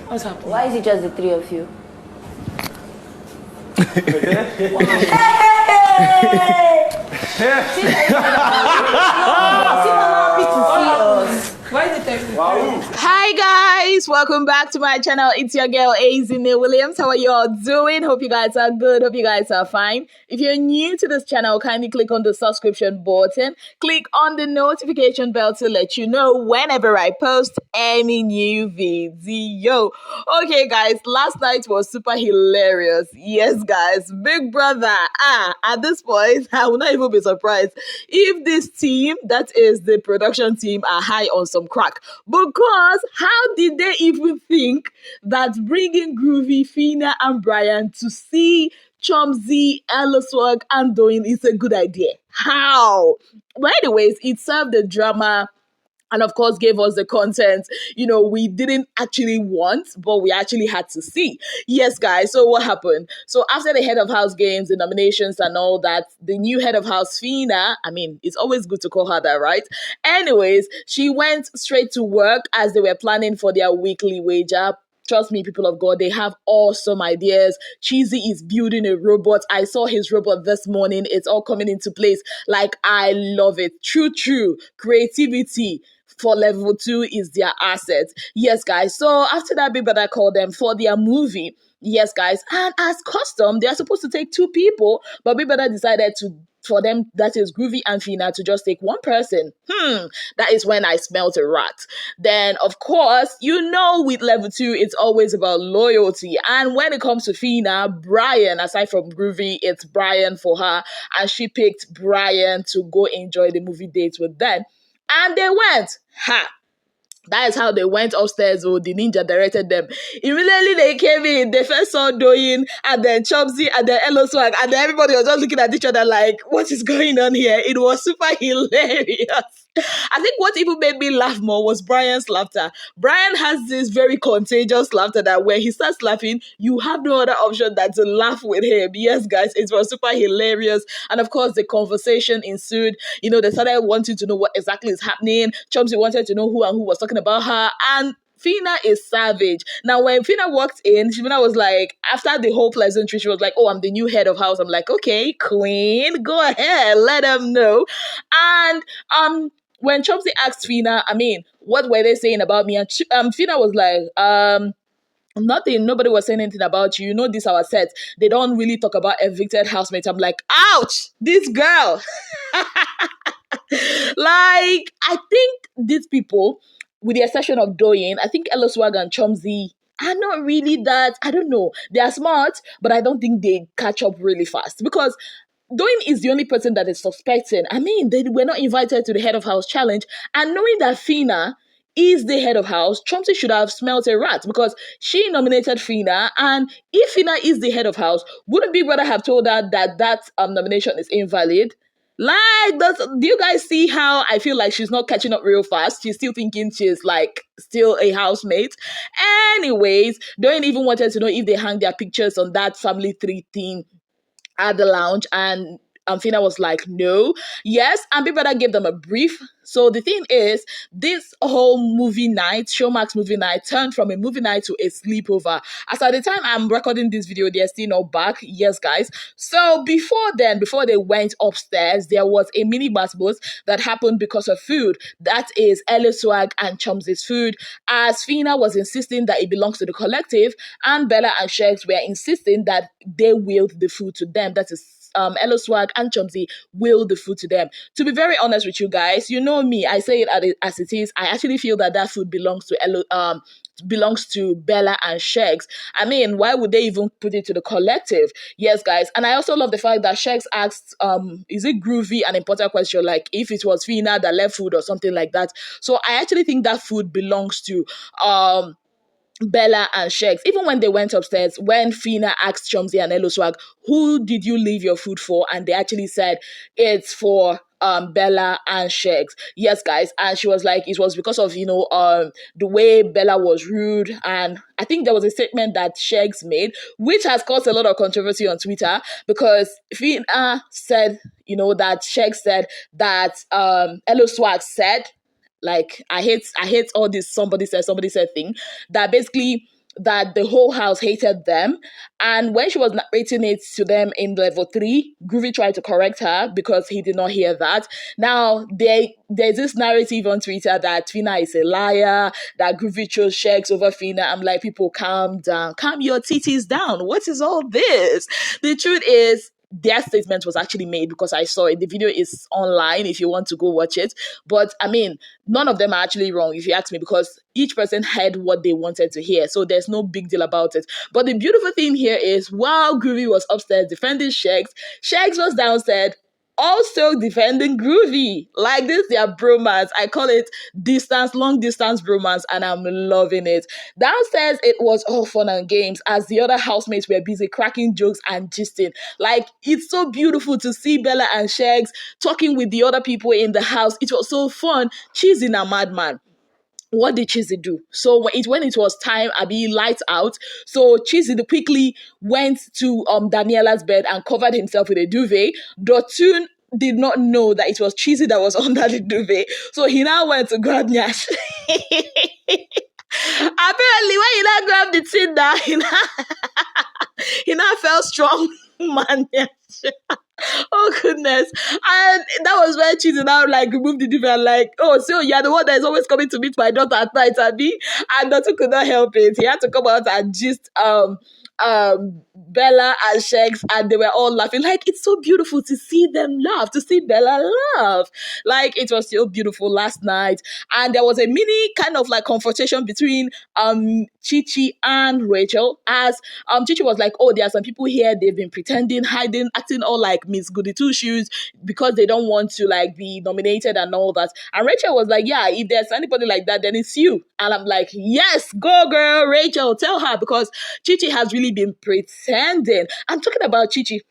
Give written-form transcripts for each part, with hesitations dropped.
What's happening? Why is it just the three of you? Why is it Wow. Hi guys, welcome back to my channel. It's your girl Williams. How are you all doing? Hope you guys are good. Hope you guys are fine. If you're new to this channel, kindly click on the subscription button. Click on the notification bell to let you know whenever I post any new video. Okay guys, last night was super hilarious. Yes guys, Big Brother. At this point, I will not even be surprised if this team, that is the production team, are high on some crack. Because how did they even think that bringing Groovy, Phyna, and Brayann to see Chomzy, Elliswag, and Doyin is a good idea? How? But anyways, it served the drama and of course gave us the content we didn't actually want, but we actually had to see. Yes guys, so what happened? So after the head of house games, the nominations and all that, the new head of house, Phyna, it's always good to call her that, right? Anyways, she went straight to work as they were planning for their weekly wager. Trust me, people of God, they have awesome ideas. Cheesy is building a robot. I saw his robot this morning. It's all coming into place. Like, I love it. True. Creativity for level 2 is their asset. Yes, guys. So after that, Big Brother called them for their movie. Yes, guys. And as custom, they are supposed to take 2 people, but Big Brother decided for them, that is Groovy and Phyna, to just take 1 person. That is when I smelt a rat. Then, of course, with level 2, it's always about loyalty. And when it comes to Phyna, Brayann, aside from Groovy, it's Brayann for her. And she picked Brayann to go enjoy the movie dates with them. And they went. That is how they went upstairs. The ninja directed them. Immediately they came in, they first saw Doyin, and then Chomzy, and then Elliswag, and then everybody was just looking at each other like, what is going on here? It was super hilarious. I think what even made me laugh more was Brian's laughter. Brayann has this very contagious laughter that when he starts laughing, you have no other option than to laugh with him. Yes, guys, it was super hilarious. And of course, the conversation ensued. They started wanting to know what exactly is happening. Chomzy wanted to know who was talking about her. And Phyna is savage. Now, when Phyna walked in, Phyna was like, after the whole pleasantry, she was like, oh, I'm the new head of house. I'm like, okay, queen, go ahead, let them know. And when Chomzy asked Phyna, what were they saying about me? And Phyna was like, nothing. Nobody was saying anything about you. This our set. They don't really talk about evicted housemates. I'm like, ouch, this girl. Like, I think these people, with the exception of Doyin, I think Elliswag and Chomzy are not really that, I don't know. They are smart, but I don't think they catch up really fast. Because Doyin is the only person that is suspecting. They were not invited to the head of house challenge. And knowing that Phyna is the head of house, Chomzy should have smelt a rat because she nominated Phyna. And if Phyna is the head of house, wouldn't Big Brother have told her that nomination is invalid? Like, do you guys see how I feel like she's not catching up real fast? She's still thinking she's like still a housemate. Anyways, Doyin even wanted to know if they hang their pictures on that family tree thing at the lounge, and Phyna was like, no. Yes, and Big Brother gave them a brief. So the thing is, this whole movie night, Showmax movie night, turned from a movie night to a sleepover. As at the time I'm recording this video, they're still not back. Yes, guys. So before they went upstairs, there was a mini basbos that happened because of food. That is Elliswag and Chomzy's food. As Phyna was insisting that it belongs to the collective, and Bella and Shegs were insisting that they willed the food to them. That is Elliswag and Chomzy will the food to them. To be very honest with you guys, you know me, I say it as it is. I actually feel that food belongs to Bella and Shegs. Why would they even put it to the collective? Yes, guys. And I also love the fact that Shegs asked, is it Groovy, an important question, like if it was Phyna that left food or something like that. So I actually think that food belongs to Bella and Shegs. Even when they went upstairs, when Phyna asked Chomzy and Elliswag, who did you leave your food for? And they actually said it's for Bella and Shegs. Yes, guys. And she was like, it was because of, the way Bella was rude. And I think there was a statement that Shegs made, which has caused a lot of controversy on Twitter, because Phyna said, that Shegs said that Elliswag said, like, I hate all this somebody said thing, that basically that the whole house hated them. And when she was narrating it to them in level 3, Groovy tried to correct her because he did not hear that. Now, there's this narrative on Twitter that Phyna is a liar, that Groovy chose Shex over Phyna. I'm like, people, calm down. Calm your titties down. What is all this? The truth is, their statement was actually made because I saw it. The video is online if you want to go watch it. But I mean, none of them are actually wrong if you ask me, because each person heard what they wanted to hear. So there's no big deal about it. But the beautiful thing here is, while Groovy was upstairs defending Shex, Shex was downstairs also defending Groovy. Like, this, their bromance. I call it long distance bromance, and I'm loving it. Downstairs, it was all fun and games as the other housemates were busy cracking jokes and gisting. Like, it's so beautiful to see Bella and Shex talking with the other people in the house. It was so fun. She's in a madman. What did Chizzy do? So when it was time, lights out. So Chizzy quickly went to Daniela's bed and covered himself with a duvet. Dotun did not know that it was Chizzy that was under the duvet. So he now went to grab Nyash. Apparently, when he now grabbed the Tinder, he now felt strong, man. Oh goodness. And that was when Chizzy now removed the duvet, like, oh, so you're the one that is always coming to meet my daughter at night, Abby. And Dotun could not help it. He had to come out and gist Bella and Shex, and they were all laughing. Like, it's so beautiful to see them laugh, to see Bella laugh. Like, it was so beautiful last night. And there was a mini kind of confrontation between Chichi and Rachel, as Chichi was like, oh, there are some people here, they've been pretending, hiding, acting all like Miss Goody Two Shoes because they don't want to be nominated and all that. And Rachel was like, yeah, if there's anybody like that, then it's you. And I'm like, yes, go girl, Rachel, tell her, because Chichi has really been pretending. I'm talking about Chichi.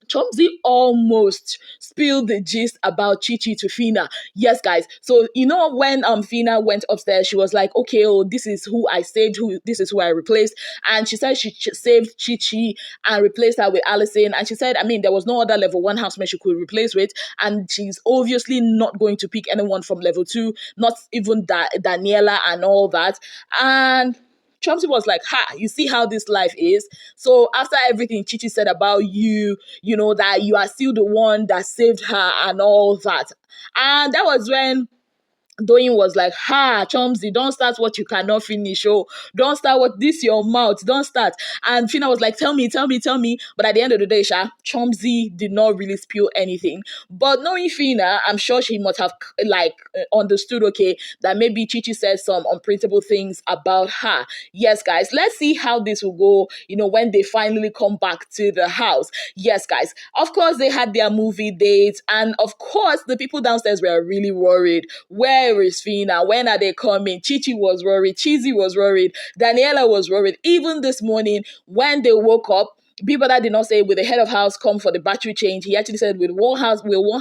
Chomzy almost spilled the gist about Chichi to Phyna. Yes, guys. So, when Phyna went upstairs, she was like, okay, oh, this is who I saved, this is who I replaced. And she said she saved Chichi and replaced her with Allison. And she said, there was no other level 1 housemate she could replace with. And she's obviously not going to pick anyone from level 2, not even Daniela and all that. And Chomsy was like, you see how this life is? So after everything Chichi said about you, that you are still the one that saved her and all that. And that was when Doyin was like, Chomsy, don't start what you cannot finish. Oh, don't start what this your mouth. Don't start. And Phyna was like, tell me. But at the end of the day, Chomsy did not really spill anything. But knowing Phyna, I'm sure she must have understood, okay, that maybe Chichi said some unprintable things about her. Yes, guys, let's see how this will go, when they finally come back to the house. Yes, guys, of course, they had their movie dates. And of course, the people downstairs were really worried. Where is Phyna? When are they coming? Chichi was worried. Chizzy was worried. Daniela was worried. Even this morning, when they woke up, Bbrother did not say, will the head of house come for the battery change? He actually said, will one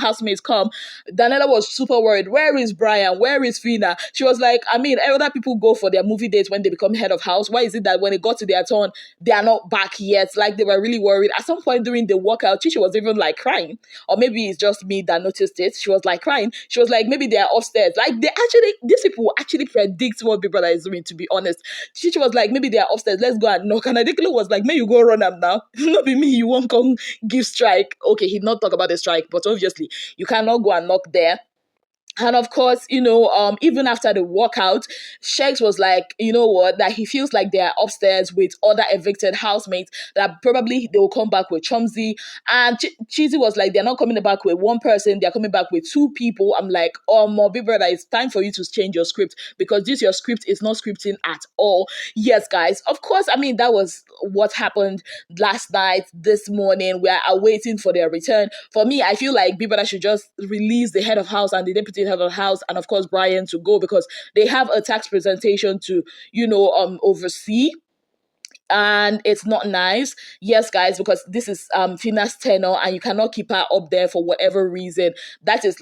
housemate come? Daniela was super worried. Where is Brayann? Where is Phyna? She was like, other people go for their movie dates when they become head of house. Why is it that when it got to their turn, they are not back yet? Like, they were really worried. At some point during the walkout, Chichi was even crying. Or maybe it's just me that noticed it. She was crying. She was like, maybe they are upstairs. These people actually predict what Bbrother is doing, to be honest. Chichi was like, maybe they are upstairs. Let's go and knock. And Adekilo was like, may you go run them now. Not be me, you won't come give strike. Okay, he did not talk about the strike, but obviously you cannot go and knock there. And of course, even after the walkout, Shex was like, you know what, that he feels like they're upstairs with other evicted housemates, that probably they will come back with Chomzy. And Chizzy was like, they're not coming back with one person, they're coming back with 2 people. I'm like, my big brother, it's time for you to change your script, because your script is not scripting at all. Yes, guys, of course, that was what happened last night, this morning. We are awaiting for their return. For me, I feel like Big Brother should just release the head of house and the deputy head of house, and of course Brayann, to go, because they have a tax presentation to oversee, and it's not nice. Yes, guys, because this is Phyna's tenor, and you cannot keep her up there for whatever reason. That is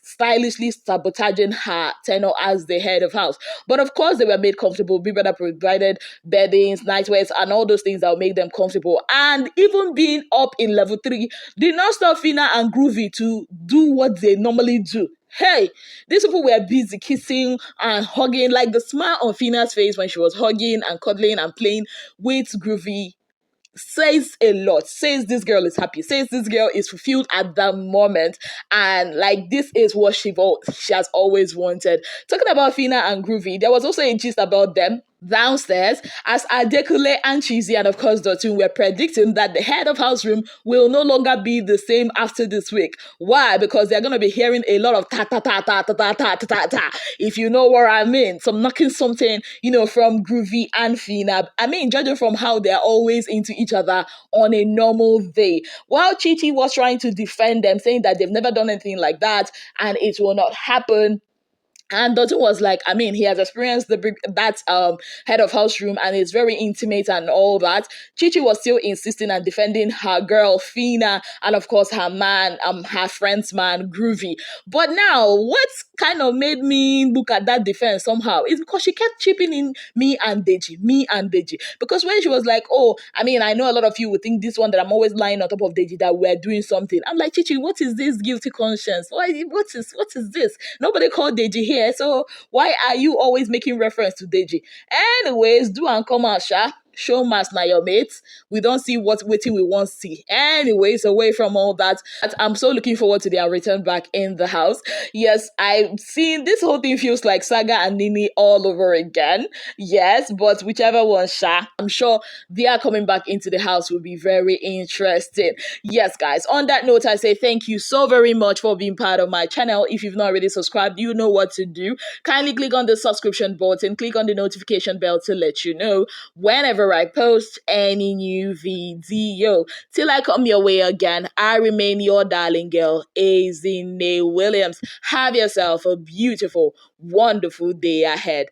stylishly sabotaging her tenor as the head of house. But of course, they were made comfortable. Big Brother provided beddings, nightwears, and all those things that will make them comfortable. And even being up in level 3 did not stop Phyna and Groovy to do what they normally do. Hey, these people were busy kissing and hugging, like the smile on Phyna's face when she was hugging and cuddling and playing with Groovy says a lot, says this girl is happy, says this girl is fulfilled at that moment, and like this is what she has always wanted. Talking about Phyna and Groovy, there was also a gist about them downstairs as Adekule and Cheesy and of course Dotun were predicting that the head of house room will no longer be the same after this week. Why? Because they're going to be hearing a lot of ta ta ta ta ta ta ta ta ta ta, if you know what I mean. Some knocking something, from Groovy and Phyna. I mean, judging from how they're always into each other on a normal day. While Chichi was trying to defend them, saying that they've never done anything like that and it will not happen. And Dotun was like, I mean, he has experienced that head of house room and is very intimate and all that. Chichi was still insisting and defending her girl Phyna and of course her man, her friend's man Groovy. But now, what kind of made me look at that defense somehow is because she kept chipping in me and Deji. Because when she was like, oh, I mean, I know a lot of you would think this one that I'm always lying on top of Deji that we're doing something. I'm like, Chichi, what is this guilty conscience? What is this? Nobody called Deji here, so why are you always making reference to Deji? Anyways, do and come out, sha. Show mass na your mates. We don't see what waiting we want to see. Anyways, away from all that, I'm so looking forward to their return back in the house. Yes, I've seen this whole thing feels like Saga and Nini all over again. Yes, but whichever one, sha, I'm sure they are coming back into the house will be very interesting. Yes, guys, on that note, I say thank you so very much for being part of my channel. If you've not already subscribed, you know what to do. Kindly click on the subscription button, click on the notification bell to let you know whenever I post any new video. Till I come your way again, I remain your darling girl, Azine Williams. Have yourself a beautiful, wonderful day ahead.